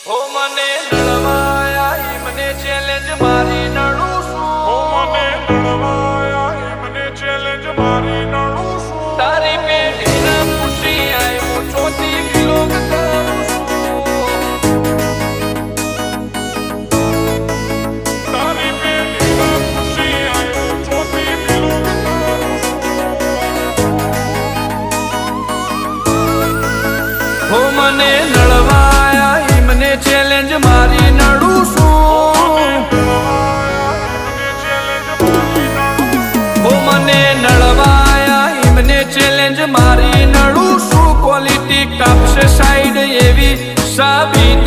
ઓ મને નળવાયા મને ચેલેન્જ મારી નડું છું. ઓ મને નળવાયા મને ચેલેન્જ મારી નડું છું. તારી પેઢીના પૂછી આવ્યો ચોથી વિલોક કરું છું. તારી પેઢીના પૂછી આવ્યો ચોથી વિલોક કરું છું. ઓ મને નળવાયા મને ચેલેન્જ મારી નડું છું. ઓ મને નળવાયા મને ચેલેન્જ મારી નડું છું. ક્વોલિટી કાપશે સાઈડ એવી સાબિત